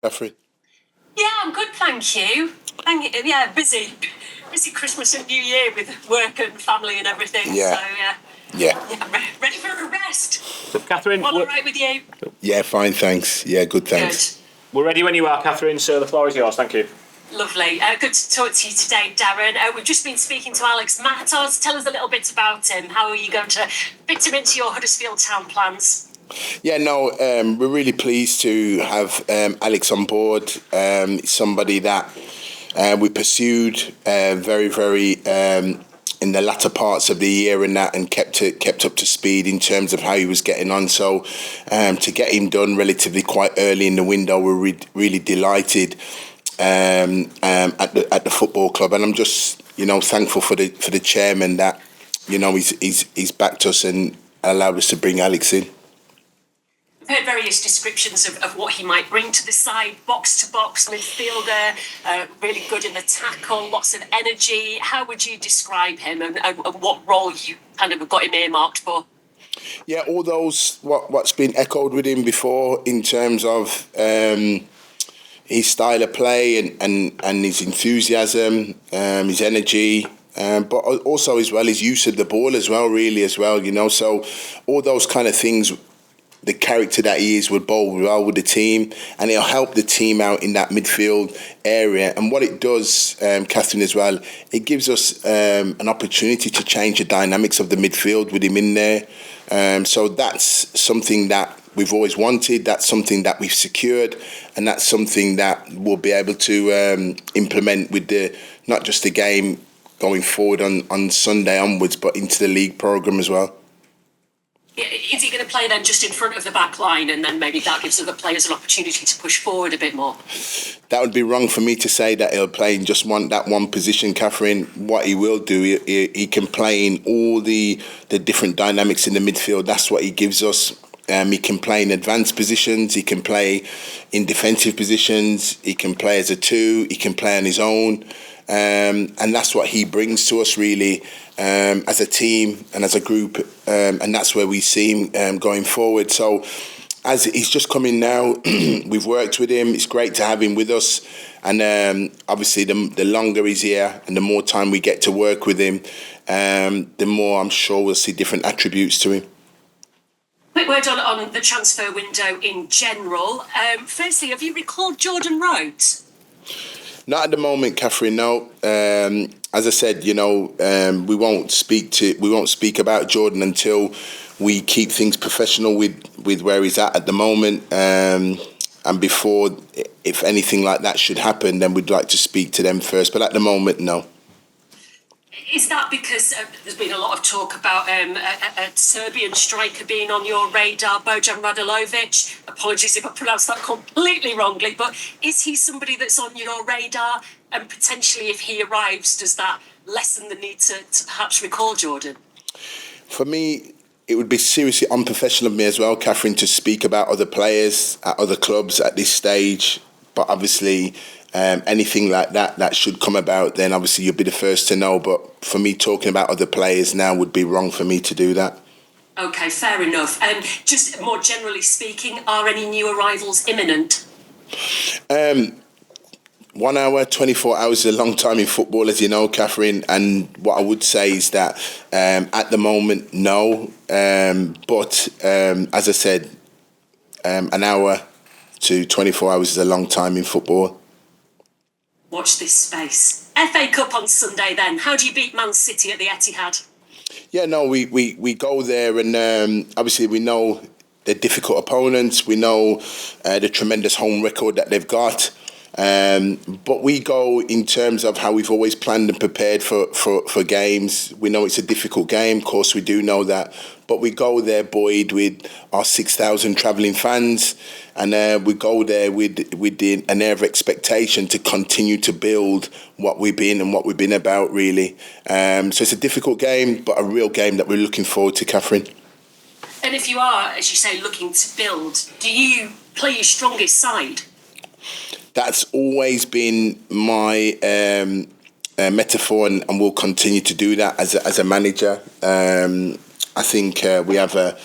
Catherine? Yeah, I'm good, thank you. Thank you. Yeah, busy Christmas and New Year with work and family and everything. Yeah. So ready for a rest. So, Catherine, all right with you? Yeah, fine, thanks. Yeah, good, thanks. Good. We're ready when you are, Catherine, so the floor is yours. Thank you. Lovely. Good to talk to you today, Darren. We've just been speaking to Alex Matos. Tell us a little bit about him. How are you going to fit him into your Huddersfield Town plans? Yeah, no, we're really pleased to have Alex on board. Somebody that we pursued very in the latter parts of the year and kept up to speed in terms of how he was getting on. So to get him done relatively quite early in the window, we're really delighted at the football club, and I'm just thankful for the chairman that he's backed us and allowed us to bring Alex in. I've heard various descriptions of what he might bring to the side. Box-to-box midfielder, really good in the tackle, lots of energy. How would you describe him, and what role you kind of got him earmarked for? Yeah, all those, what's been echoed with him before in terms of his style of play and his enthusiasm, his energy, but also as well his use of the ball as well, so all those kind of things. The character that he is would bowl well with the team, and it'll help the team out in that midfield area. And what it does, Catherine, as well, it gives us an opportunity to change the dynamics of the midfield with him in there. So that's something that we've always wanted, that's something that we've secured, and that's something that we'll be able to implement with not just the game going forward on Sunday onwards, but into the league programme as well. Is he going to play then just in front of the back line, and then maybe that gives other players an opportunity to push forward a bit more? That would be wrong for me to say that he'll play in just one position, Catherine. What he will do, he can play in all the different dynamics in the midfield. That's what he gives us. He can play in advanced positions. He can play in defensive positions. He can play as a two. He can play on his own. And that's what he brings to us, really, as a team and as a group. And that's where we see him going forward. So as he's just come in now, we've worked with him. It's great to have him with us. And obviously, the longer he's here and the more time we get to work with him, the more I'm sure we'll see different attributes to him. Quick word on the transfer window in general. Firstly, have you recalled Jordan Rhodes? Not at the moment, Catherine. No. As I said, we won't speak about Jordan until we keep things professional with where he's at the moment. And before, if anything like that should happen, then we'd like to speak to them first. But at the moment, no. Is that because there's been a lot of talk about a Serbian striker being on your radar, Bojan Radulovic? Apologies if I pronounced that completely wrongly, but is he somebody that's on your radar? And potentially, if he arrives, does that lessen the need to perhaps recall Jordan? For me, it would be seriously unprofessional of me as well, Catherine, to speak about other players at other clubs at this stage. But obviously, anything like that should come about, then obviously you'll be the first to know. But for me, talking about other players now would be wrong for me to do that. Okay, fair enough. Just more generally speaking, are any new arrivals imminent? 1 hour, 24 hours is a long time in football, as you know, Catherine. And what I would say is that at the moment, no. But as I said, an hour to 24 hours is a long time in football. Watch this space. FA Cup on Sunday then. How do you beat Man City at the Etihad? Yeah, no, we go there, and obviously we know they're difficult opponents. We know the tremendous home record that they've got. But we go in terms of how we've always planned and prepared for games. We know it's a difficult game, of course we do know that, but we go there buoyed with our 6,000 travelling fans, and we go there with an air of expectation to continue to build what we've been about, really. So it's a difficult game, but a real game that we're looking forward to, Catherine. And if you are, as you say, looking to build, do you play your strongest side? That's always been my metaphor, and will continue to do that as a manager. I think we have a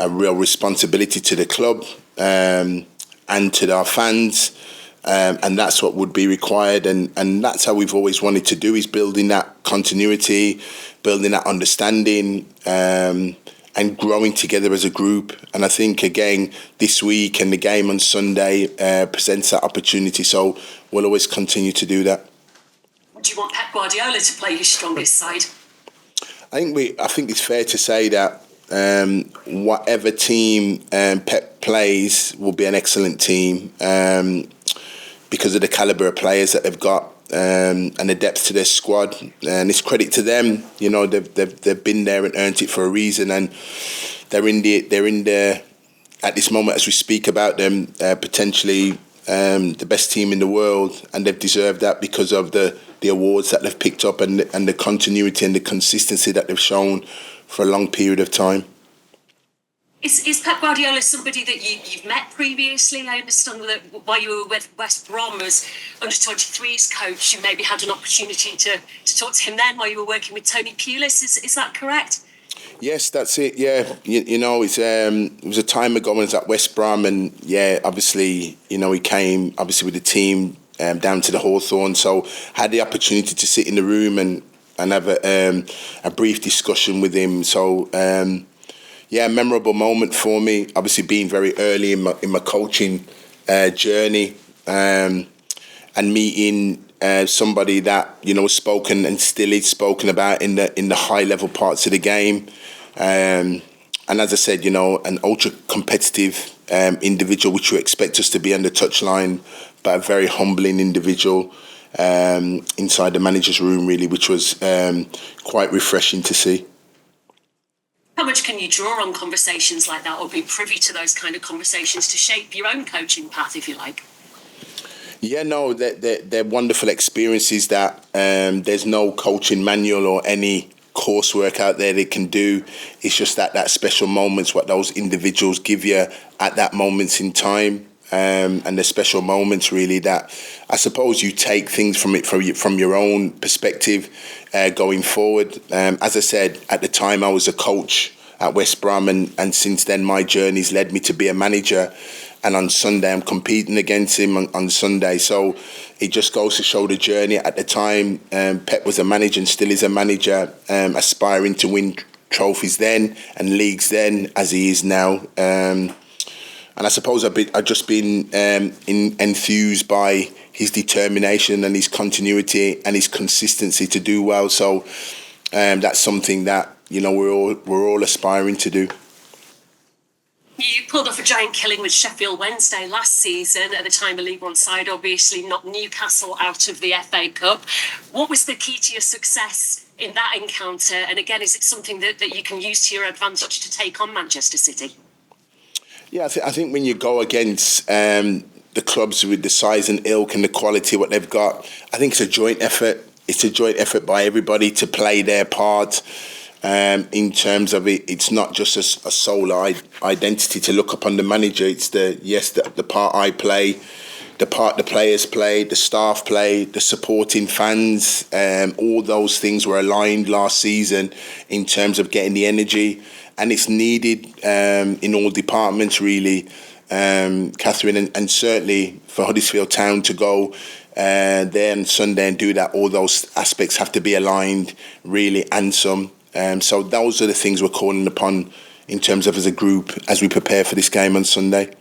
real responsibility to the club and to our fans And that's what would be required, and that's how we've always wanted to do, is building that continuity, building that understanding, and growing together as a group. And I think, again, this week and the game on Sunday presents that opportunity, so we'll always continue to do that. Do you want Pep Guardiola to play his strongest side? I think it's fair to say that whatever team Pep plays will be an excellent team, because of the calibre of players that they've got, and the depth to their squad. And it's credit to them. You know, they've been there and earned it for a reason, and they're in the at this moment as we speak about them, potentially the best team in the world, and they've deserved that because of the awards that they've picked up, and the continuity and the consistency that they've shown for a long period of time. Is Pep Guardiola somebody that you've met previously? I understand that while you were with West Brom as under-23s coach, you maybe had an opportunity to talk to him then while you were working with Tony Pulis. Is that correct? Yes, that's it. Yeah, you know, it was a time ago when I was at West Brom, and yeah, obviously, you know, he came obviously with the team down to the Hawthorn, so had the opportunity to sit in the room and have a brief discussion with him. So yeah, memorable moment for me. Obviously, being very early in my coaching journey, and meeting somebody that, you know, was spoken and still is spoken about in the high level parts of the game. And as I said, you know, an ultra competitive individual, which you expect us to be on the touchline, but a very humbling individual inside the manager's room, really, which was quite refreshing to see. How much can you draw on conversations like that, or be privy to those kind of conversations to shape your own coaching path, if you like? Yeah, no, they're wonderful experiences that there's no coaching manual or any coursework out there they can do. It's just that special moments, what those individuals give you at that moments in time, and the special moments really that I suppose you take things from it from your own perspective going forward. As I said, at the time I was a coach at West Brom, and since then my journey's led me to be a manager. And on Sunday, I'm competing against him on Sunday. So it just goes to show the journey. At the time, Pep was a manager and still is a manager, aspiring to win trophies then and leagues then, as he is now. And I suppose I've just been enthused by his determination and his continuity and his consistency to do well. So that's something that, you know, we're all aspiring to do. You pulled off a giant killing with Sheffield Wednesday last season, at the time a League One side, obviously knocked Newcastle out of the FA Cup. What was the key to your success in that encounter? And again, is it something that you can use to your advantage to take on Manchester City? Yeah, I think when you go against the clubs with the size and ilk and the quality what they've got, I think it's a joint effort. It's a joint effort by everybody to play their part. In terms of it, it's not just a solo identity to look upon the manager. It's the part I play, the part the players play, the staff play, the supporting fans. All those things were aligned last season in terms of getting the energy, and it's needed in all departments really, Catherine, and certainly for Huddersfield Town to go there on Sunday and do that. All those aspects have to be aligned really, and some. So those are the things we're calling upon in terms of as a group as we prepare for this game on Sunday.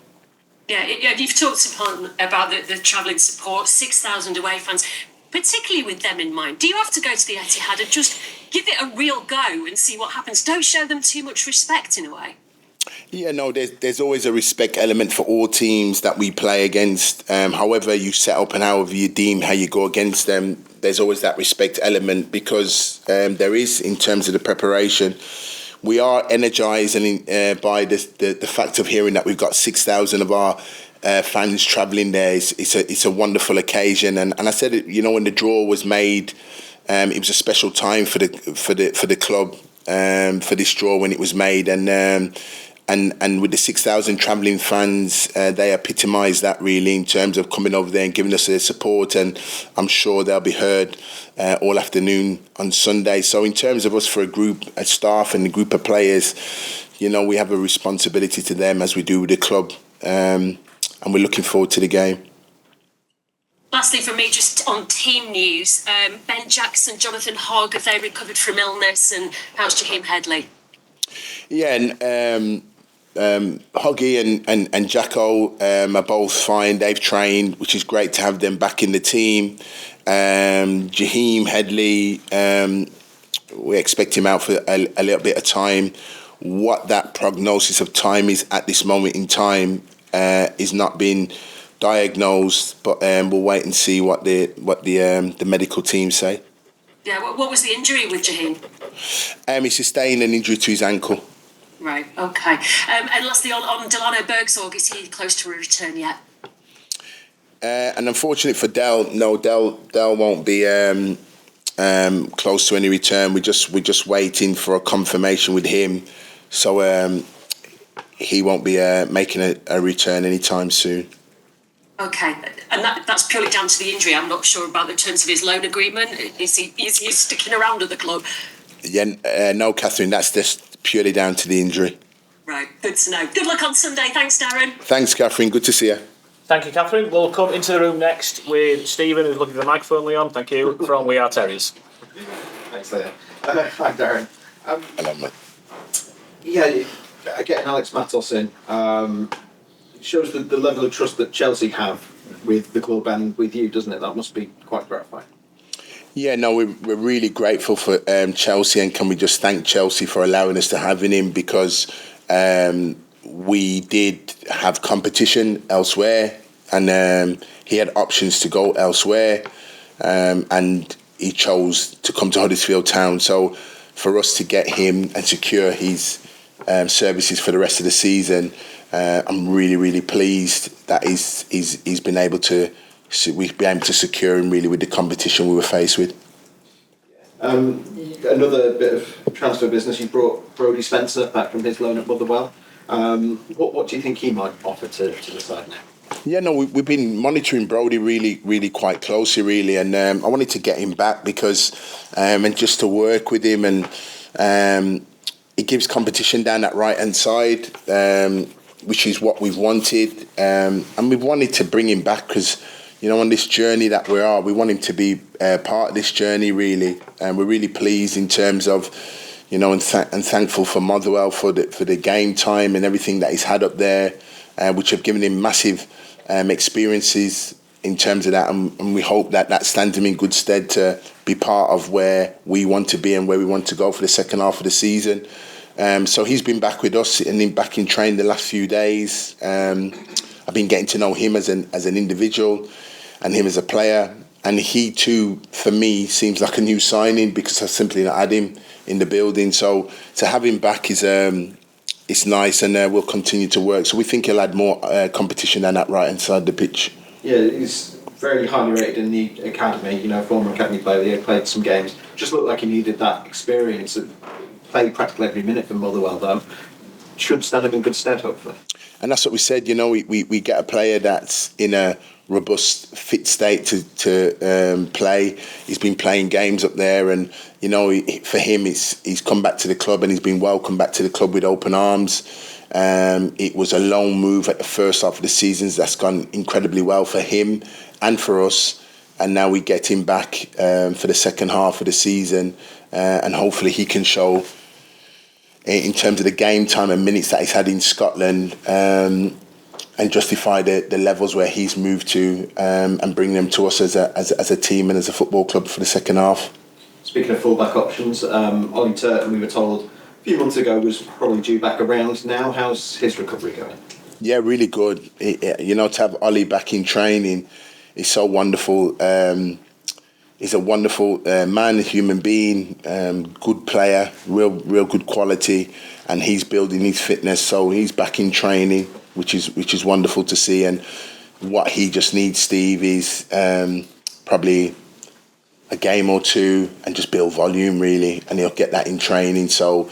Yeah, you've talked about the travelling support, 6,000 away fans, particularly with them in mind. Do you have to go to the Etihad and just give it a real go and see what happens? Don't show them too much respect in a way. Yeah, no, there's always a respect element for all teams that we play against. However you set up and however you deem how you go against them, there's always that respect element because there is, in terms of the preparation, we are energised by the fact of hearing that we've got 6,000 of our fans travelling there. It's a wonderful occasion, and I said it, you know, when the draw was made, it was a special time for the club for this draw when it was made, and with the 6,000 travelling fans, they epitomise that really in terms of coming over there and giving us their support, and I'm sure they'll be heard all afternoon on Sunday. So in terms of us for a group, a staff and a group of players, you know, we have a responsibility to them as we do with the club, and we're looking forward to the game. lastly from me, just on team news, Ben Jackson, Jonathan Hogg, have they recovered from illness, and how's Jaheim Headley? Yeah, and Hoggy and Jacko are both fine. They've trained, which is great to have them back in the team. Jaheim Headley, we expect him out for a little bit of time. What that prognosis of time is at this moment in time is not been diagnosed, but we'll wait and see what the medical team say. Yeah, what was the injury with Jaheim? He sustained an injury to his ankle. Right, okay. And lastly, on Delano Bergsorg, is he close to a return yet? And unfortunately for Del won't be close to any return. We're just waiting for a confirmation with him, so he won't be making a return anytime soon. Okay, and that's purely down to the injury. I'm not sure about the terms of his loan agreement. Is he sticking around at the club? Yeah, no, Catherine, that's just purely down to the injury. Right, good to know. Good luck on Sunday. Thanks, Darren. Thanks, Catherine. Good to see you. Thank you, Catherine. We'll come into the room next with Stephen, who's looking for the microphone, Leon. Thank you, from We Are Terriers. Thanks, Leon. Hi, Darren. Hello, mate. Yeah, getting Alex Matos in shows the level of trust that Chelsea have with the club and with you, doesn't it? That must be quite gratifying. Yeah, no, we're really grateful for Chelsea, and can we just thank Chelsea for allowing us to have him, because we did have competition elsewhere, and he had options to go elsewhere, and he chose to come to Huddersfield Town. So for us to get him and secure his services for the rest of the season, I'm really, really pleased that he's been able to. We've been able to secure him really with the competition we were faced with. Another bit of transfer business. You brought Brodie Spencer back from his loan at Motherwell. What do you think he might offer to the side now? Yeah, no, we've been monitoring Brodie really, really quite closely, really, and I wanted to get him back because, and just to work with him, and it gives competition down that right hand side, which is what we've wanted, and we've wanted to bring him back because, you know, on this journey that we are, we want him to be part of this journey, really, and we're really pleased in terms of, you know, and thankful for Motherwell for the game time and everything that he's had up there, which have given him massive experiences in terms of that, and we hope that stands him in good stead to be part of where we want to be and where we want to go for the second half of the season. So he's been back with us and back in training the last few days. I've been getting to know him as an individual and him as a player, and he too, for me, seems like a new signing because I've simply not had him in the building. So to have him back is it's nice, and we'll continue to work. So we think he'll add more competition than that right inside the pitch. Yeah, he's very highly rated in the academy. You know, former academy player. He played some games. Just looked like he needed that experience. Played practically every minute for Motherwell, though. Should stand him in good stead, hopefully. And that's what we said. You know, we get a player that's in a robust, fit state to play. He's been playing games up there, and you know, for him, he's come back to the club and he's been welcomed back to the club with open arms. It was a loan move at the first half of the season that's gone incredibly well for him and for us, and now we get him back for the second half of the season, and hopefully he can show in terms of the game time and minutes that he's had in Scotland, and justify the levels where he's moved to, and bring them to us as a team and as a football club for the second half. Speaking of full-back options, Ollie Turton, we were told a few months ago, was probably due back around now. How's his recovery going? Yeah, really good. You know, to have Ollie back in training is so wonderful. He's a wonderful man, a human being, good player, real good quality, and he's building his fitness. So he's back in training, which is wonderful to see. And what he just needs, Steve, is probably a game or two and just build volume, really, and he'll get that in training. So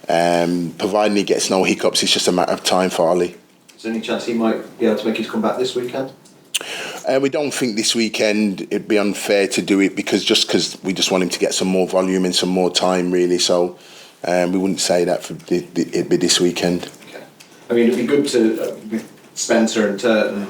providing he gets no hiccups, it's just a matter of time for Ollie. Is there any chance he might be able to make his comeback this weekend? We don't think this weekend it'd be unfair to do it because we just want him to get some more volume and some more time, really. So we wouldn't say that it'd be this weekend. Okay. I mean, it'd be good to with Spencer and Turton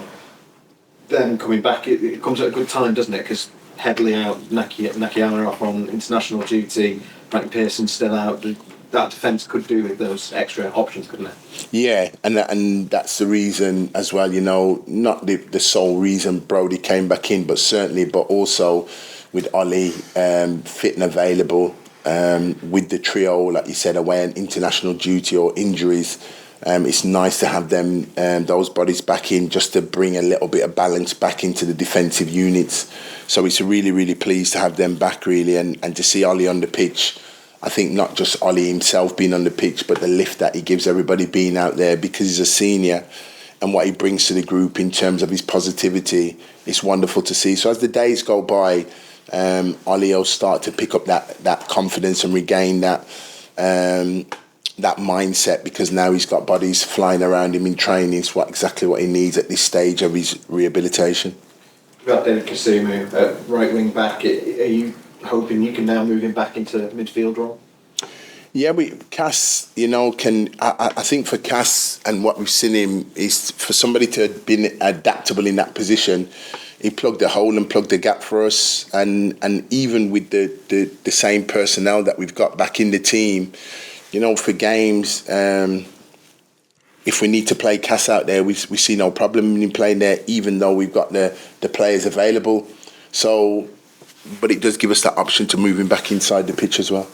them coming back, it comes at a good time, doesn't it? Because Headley out, Nakayama off on international duty, Frank Pearson still out. That defence could do with those extra options, couldn't it? Yeah, and that's the reason as well, you know, not the sole reason Brodie came back in, but also with Ollie fit and available, with the trio, like you said, away on international duty or injuries. It's nice to have them, those bodies back in, just to bring a little bit of balance back into the defensive units. So it's really, really pleased to have them back, really, and to see Ollie on the pitch. I think not just Ollie himself being on the pitch, but the lift that he gives everybody being out there, because he's a senior, and what he brings to the group in terms of his positivity. It's wonderful to see. So as the days go by, Ollie will start to pick up that confidence and regain that mindset, because now he's got bodies flying around him in training. It's exactly what he needs at this stage of his rehabilitation. We've got David Kasumu at right wing back. Are you hoping you can now move him back into midfield role? Yeah, Cass, you know, I think for Cass and what we've seen him is for somebody to have been adaptable in that position. He plugged a hole and plugged a gap for us, and even with the same personnel that we've got back in the team, you know, for games, if we need to play Cass out there, we see no problem in playing there, even though we've got the players available. So, but it does give us that option to move him back inside the pitch as well.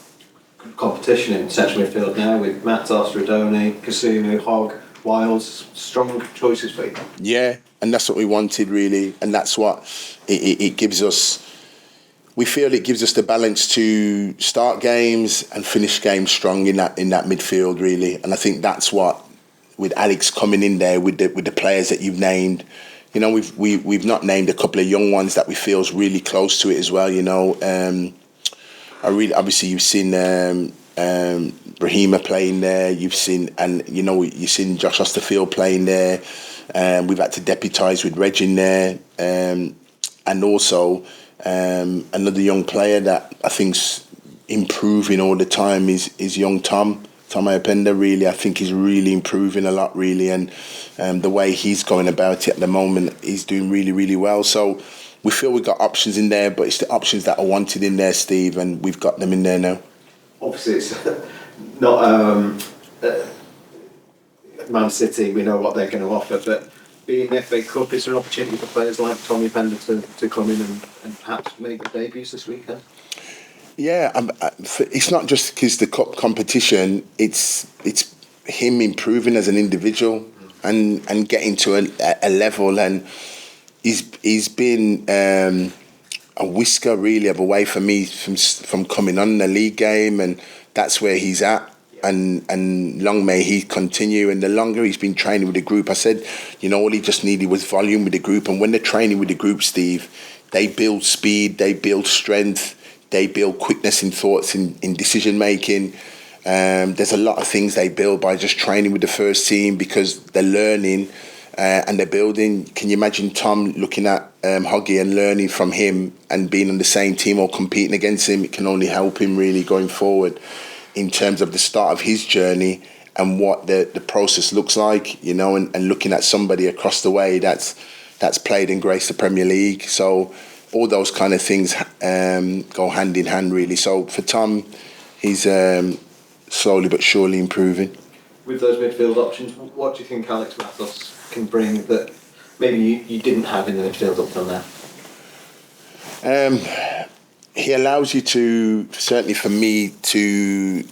Competition in central midfield now with Matos, Radoni, Kasumu, Hogg, Wiles. Strong choices for you. Yeah, and that's what we wanted, really, and that's what it gives us. We feel it gives us the balance to start games and finish games strong in that midfield, really. And I think that's what, with Alex coming in there with the players that you've named, you know, we've not named a couple of young ones that we feel is really close to it as well. You know, obviously you've seen Brahima playing there. You've seen Josh Osterfield playing there. We've had to deputise with Reg in there, and also another young player that I think's improving all the time is young Tom Ayapenda. Really, I think he's really improving a lot, really, and the way he's going about it at the moment, he's doing really, really well. So we feel we've got options in there, but it's the options that are wanted in there, Steve, and we've got them in there now. Obviously, it's not Man City. We know what they're going to offer, but being the FA Cup, is there an opportunity for players like Tommy Pender to come in and perhaps make their debuts this weekend? Yeah, it's not just because the cup competition. It's him improving as an individual and getting to a level, and he's been a whisker really of away from me from coming on the league game, and that's where he's at. And long may he continue. And the longer he's been training with the group, I said, you know, all he just needed was volume with the group. And when they're training with the group, Steve, they build speed, they build strength, they build quickness in thoughts, in decision making. There's a lot of things they build by just training with the first team, because they're learning and they're building. Can you imagine Tom looking at Hoggy and learning from him and being on the same team or competing against him? It can only help him really going forward in terms of the start of his journey and what the process looks like, you know, and looking at somebody across the way that's played and graced the Premier League. So all those kind of things go hand in hand, really. So for Tom, he's slowly but surely improving. With those midfield options, what do you think Alex Matos can bring that maybe you didn't have in the midfield up till now? He allows you to, certainly for me, to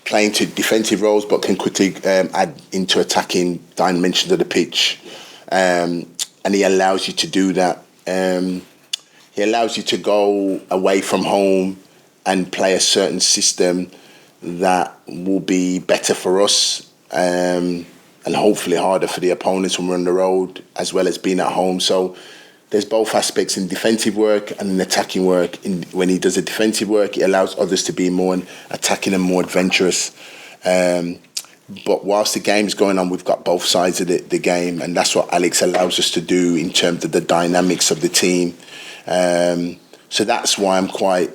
play into defensive roles, but can quickly add into attacking dimensions of the pitch. And he allows you to do that. He allows you to go away from home and play a certain system that will be better for us, and hopefully harder for the opponents when we're on the road, as well as being at home. So there's both aspects in defensive work and in attacking work. When he does the defensive work, it allows others to be more attacking and more adventurous. But whilst the game's going on, we've got both sides of the game, and that's what Alex allows us to do in terms of the dynamics of the team. So that's why I'm quite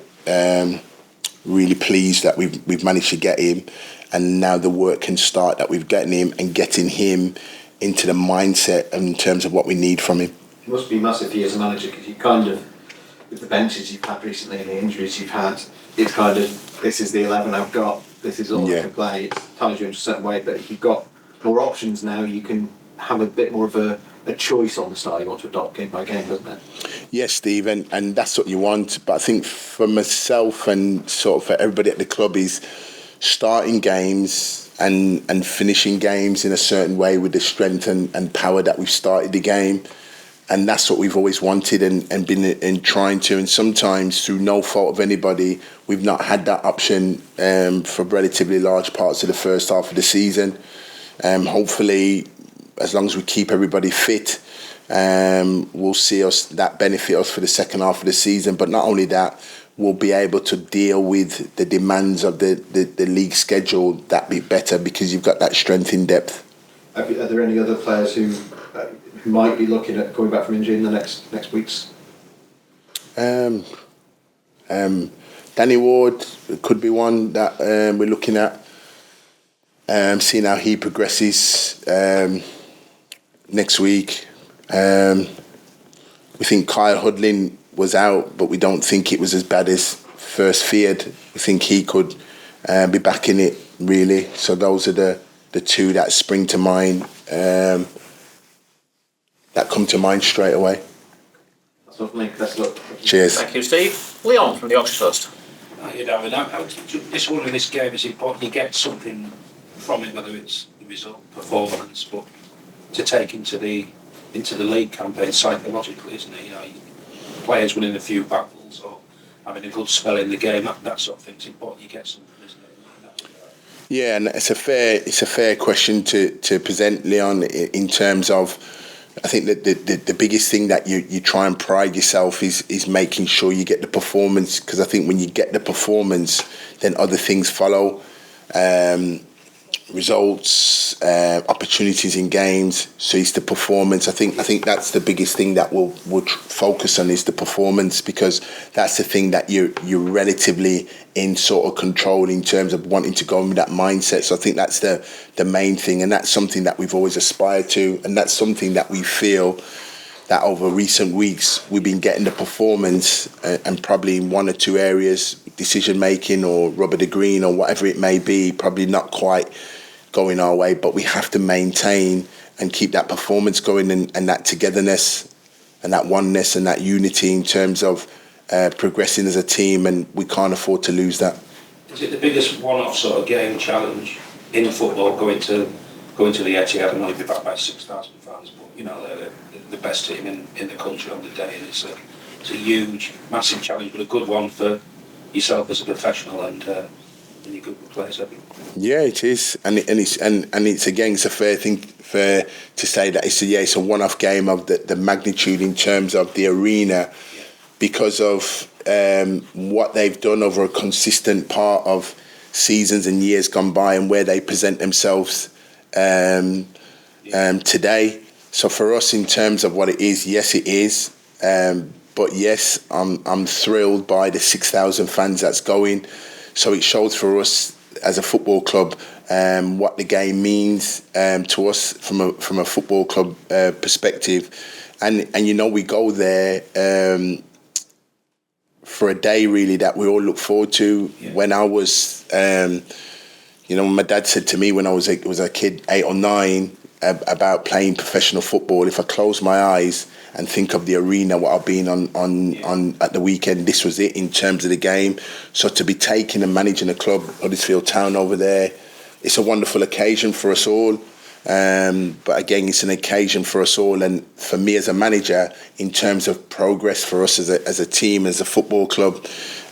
really pleased that we've managed to get him, and now the work can start that we've gotten him and getting him into the mindset in terms of what we need from him. It must be massive for you as a manager because you kind of, with the benches you've had recently and the injuries you've had, it's kind of, this is the 11 I've got, this is all I can play. It ties you in a certain way, but if you've got more options now, you can have a bit more of a choice on the style you want to adopt game by game, doesn't it? Yes, Steve, and that's what you want. But I think for myself and sort of for everybody at the club is starting games and finishing games in a certain way with the strength and power that we've started the game. And that's what we've always wanted and been in trying to. And sometimes through no fault of anybody, we've not had that option for relatively large parts of the first half of the season. Hopefully, as long as we keep everybody fit, we'll see that benefit us for the second half of the season. But not only that, we'll be able to deal with the demands of the league schedule that bit better because you've got that strength in depth. Are there any other players who might be looking at coming back from injury in the next weeks? Danny Ward could be one that we're looking at, seeing how he progresses next week. We think Kyle Hudlin was out, but we don't think it was as bad as first feared. We think he could be back in it, really. So those are the two that spring to mind, that come to mind straight away. That's all from me. Best of luck. Cheers. Thank you, Steve. Leon from the Oxford. This one in this game is important. You get something from it, whether it's the result, performance, but to take into the league campaign psychologically, isn't it? You know, players winning a few battles or having a good spell in the game, that sort of thing's important. You get something, isn't it? Yeah, and it's a fair question to present, Leon, in terms of, I think that the biggest thing that you try and pride yourself is making sure you get the performance, because I think when you get the performance, then other things follow. Results, opportunities in games. So it's the performance. I think that's the biggest thing that we'll focus on, is the performance, because that's the thing that you're relatively in sort of control in terms of wanting to go in with that mindset. So I think that's the main thing, and that's something that we've always aspired to, and that's something that we feel that over recent weeks we've been getting the performance, and probably in one or two areas, decision making or rubber the green or whatever it may be, probably not quite going our way, but we have to maintain and keep that performance going, and that togetherness and that oneness and that unity in terms of progressing as a team, and we can't afford to lose that. Is it the biggest one-off sort of game challenge in football, going to the Etihad and only be backed by 6,000 fans, but you know they're the best team in the country on the day, and it's a huge, massive challenge, but a good one for yourself as a professional and your good players, have you? Yeah, it is, and it's again, it's a fair to say that it's a one-off game of the magnitude in terms of the arena, because of what they've done over a consistent part of seasons and years gone by, and where they present themselves today. So for us, in terms of what it is, yes, it is. But yes, I'm thrilled by the 6,000 fans that's going. So it shows for us as a football club what the game means to us from a football club perspective, and you know, we go there for a day really that we all look forward to. Yeah. When I was, my dad said to me when I was a kid, 8 or 9, about playing professional football, if I close my eyes and think of the arena, what I've been on at the weekend, this was it in terms of the game. So to be taking and managing a club, Huddersfield Town over there, it's a wonderful occasion for us all. But again, it's an occasion for us all, and for me as a manager, in terms of progress for us as a team, as a football club,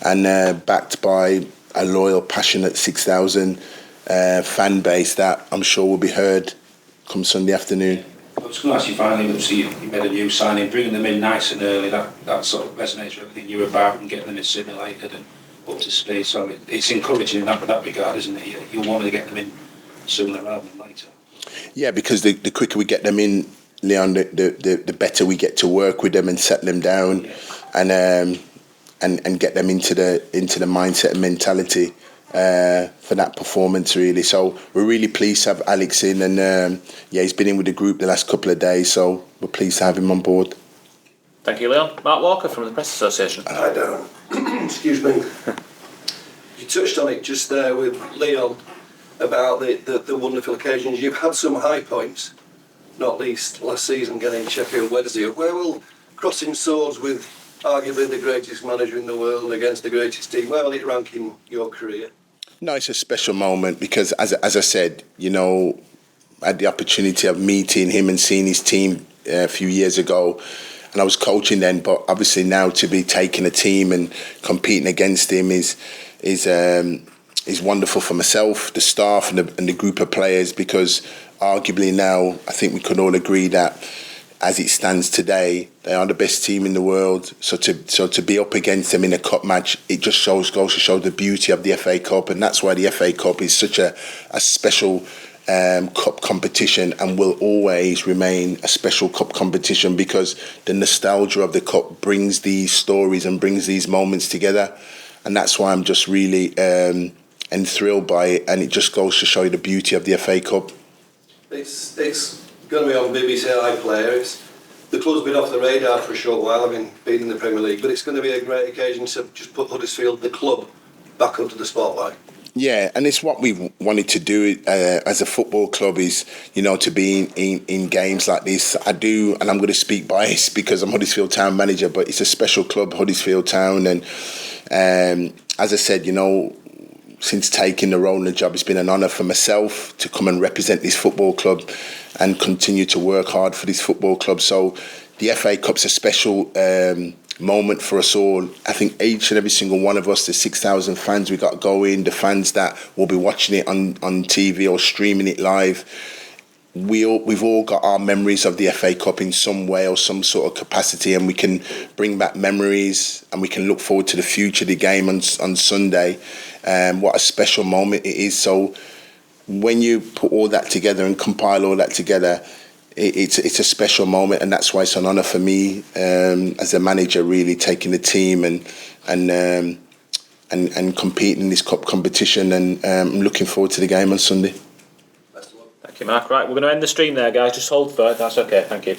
and backed by a loyal, passionate 6,000 fan base that I'm sure will be heard come Sunday afternoon. I was going to ask you finally, obviously you made a new signing, bringing them in nice and early, that sort of resonates with everything you're about, and getting them assimilated and up to speed. So it's encouraging in that regard, isn't it? You want to get them in sooner rather than later. Yeah, because the quicker we get them in, Leon, the better we get to work with them and settle them down, and get them into the mindset and mentality for that performance, really. So we're really pleased to have Alex in, and he's been in with the group the last couple of days, so we're pleased to have him on board. Thank you, Leon. Mark Walker from the Press Association. Hi, Darren. Excuse me. You touched on it just there with Leon about the wonderful occasions. You've had some high points, not least last season getting Sheffield Wednesday. Where will crossing swords with arguably the greatest manager in the world against the greatest team, where will it rank in your career? No, it's a special moment because, as I said, I had the opportunity of meeting him and seeing his team a few years ago, and I was coaching then. But obviously now to be taking a team and competing against him is wonderful for myself, the staff, and the group of players. Because arguably now, I think we could all agree that, as it stands today, they are the best team in the world. So to be up against them in a cup match, it just goes to show the beauty of the FA Cup, and that's why the FA Cup is such a special cup competition, and will always remain a special cup competition, because the nostalgia of the cup brings these stories and brings these moments together, and that's why I'm just really enthralled by it, and it just goes to show you the beauty of the FA Cup. It's going to be on BBC iPlayer. The club's been off the radar for a short while, having been in the Premier League, but it's going to be a great occasion to just put Huddersfield, the club, back onto the spotlight. Yeah, and it's what we wanted to do as a football club, is, to be in games like this. I do, and I'm going to speak biased because I'm Huddersfield Town manager, but it's a special club, Huddersfield Town, and as I said, since taking the role in the job, it's been an honour for myself to come and represent this football club and continue to work hard for this football club. So the FA Cup's a special moment for us all. I think each and every single one of us, the 6,000 fans we got going, the fans that will be watching it on TV or streaming it live, we've all got our memories of the FA Cup in some way or some sort of capacity, and we can bring back memories, and we can look forward to the future, the game on Sunday. What a special moment it is. So when you put all that together and compile all that together, it's a special moment, and that's why it's an honour for me as a manager, really taking the team and competing in this cup competition, and I'm looking forward to the game on Sunday. Thank you, Mark. Right, we're going to end the stream there, guys. Just hold for it. That's okay. Thank you.